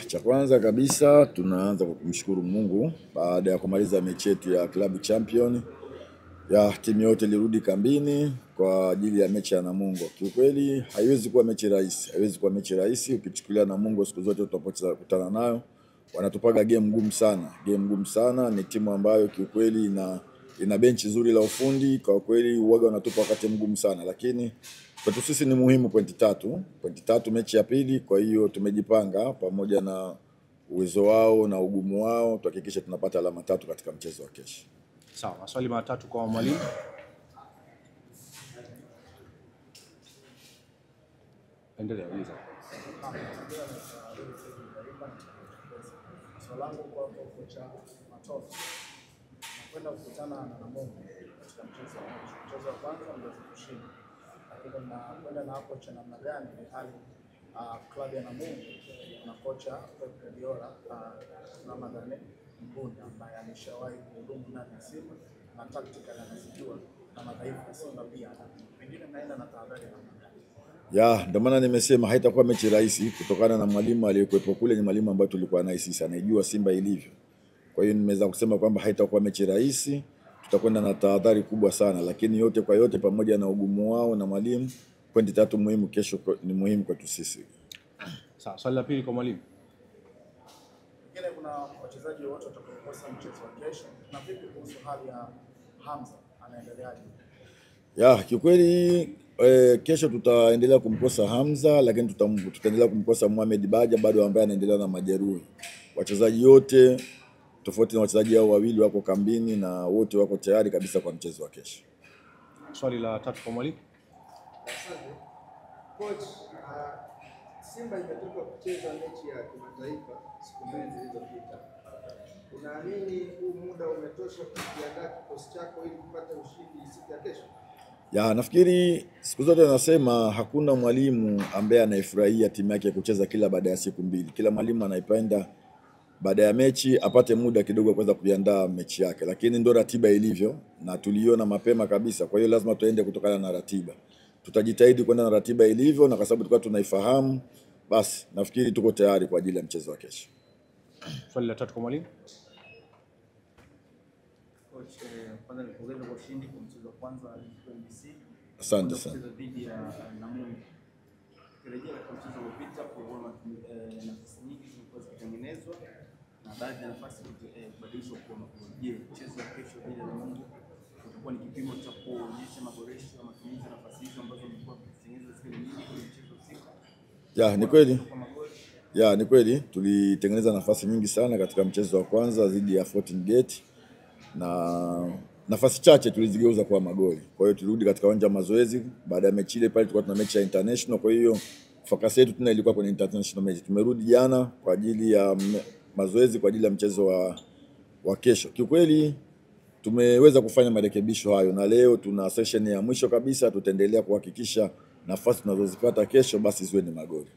Cha kwanza kabisa tunaanza kwa kumshukuru Mungu baada ya kumaliza mechi yetu ya Club Champion. Timu yote ilirudi kambini kwa ajili ya mechi ya Namungo. Kiukweli haiwezi kuwa mechi rahisi, ukichukulia Namungo siku zote tutapokutana nayo wanatupaga game ngumu sana. Ni timu ambayo kiukweli ina benchi zuri la ufundi, kwa kweli uwaga wanatupa wakati mgumu sana, lakini kwetu sisi ni muhimu pointi tatu mechi ya pili. Kwa hiyo tumejipanga pamoja na uwezo wao na ugumu wao tuhakikishe tunapata alama 3 katika mchezo wa kesho. Sawa, maswali matatu kwa mwalimu. Endelea uliza. Swali langu kwa kocha Matola. Nakwenda kukutana na Namungo katika mchezo wa kwanza ndio kushinda. Lakini nakwenda na kocha namna gani hali klabu ya Namungo na kocha Pep Guardiola na Ramadhani Mgunda ambaye ameshawahi kuhudumu ndani ya Simba na tactical anazijua na madhaifu ya Simba pia. Pengine naenda na tahadhari namna gani? Ndio maana nimesema haitakuwa mechi rahisi kutokana na mwalimu aliyekuwepo kule. Ni mwalimu ambaye tulikuwa naye sisi, anajua Simba ilivyo. Kwa hiyo nimeweza kusema kwamba haitakuwa mechi rahisi, tutakwenda na tahadhari kubwa sana, lakini yote kwa yote pamoja na ugumu wao na mwalimu, pointi 3 muhimu kesho ni muhimu kwetu sisi. Sawa, swali la pili kwa mwalimu. Pengine kuna wachezaji wote watakaokosa mchezo wa kesho, na vipi kuhusu hali ya Hamza, anaendeleaje? Kiukweli kesho tutaendelea kumkosa Hamza, lakini tutaendelea kumkosa Mohamed Baja bado ambaye anaendelea na majeruhi. Wachezaji wote tofauti na wachezaji hao wawili wako kambini na wote wako tayari kabisa kwa mchezo wa kesho. Swali la tatu kwa mwalimu. Asante. Coach, Simba imetoka kucheza mechi ya kimataifa siku mbili zilizopita. Unaamini huu muda umetosha kujiandaa kikosi chako ili kupata ushindi siku ya kesho? Nafikiri siku zote nasema hakuna mwalimu ambaye anaifurahia timu yake kucheza kila baada ya siku mbili. Kila mwalimu anaipenda baada ya mechi apate muda kidogo kuweza kuiandaa mechi yake, lakini ndio ratiba ilivyo na tuliona mapema kabisa. Kwa hiyo lazima tuende kutokana na ratiba. Tutajitahidi kwenda na ratiba ilivyo, na kwa sababu tulikuwa tunaifahamu, basi nafikiri tuko tayari kwa ajili ya mchezo wa kesho. Swali la tatu kwa mwalimu. Coach, kwanza nipongeze kwa ushindi kwa mchezo wa kwanza wa NBC. Asante sana. Mchezo dhidi ya Namungo. Kirejea kwa mchezo uliopita kuona nafasi nyingi zilikuwa zikitengenezwa na baadhi ya nafasi kubadilishwa kwa magoli. Je, mchezo wa kesho dhidi ya Namungo utakuwa ni kipimo cha kuonyesha maboresho ya matumizi ya nafasi hizo ambazo zilikuwa zikitengenezwa zile nyingi kwenye mchezo husika? Ni kweli. Ni kweli tulitengeneza nafasi nyingi sana katika mchezo wa kwanza dhidi ya Fountain Gate, na nafasi chache tulizigeuza kwa magoli. Kwa hiyo tulirudi katika uwanja wa mazoezi baada ya mechi ile. Pale tulikuwa tuna mechi ya international, kwa hiyo focus yetu tena ilikuwa kwenye international mechi. Tumerudi jana kwa ajili ya mazoezi kwa ajili ya mchezo wa kesho. Kiukweli tumeweza kufanya marekebisho hayo, na leo tuna session ya mwisho kabisa. Tutaendelea kuhakikisha nafasi tunazozipata kesho basi ziwe ni magoli.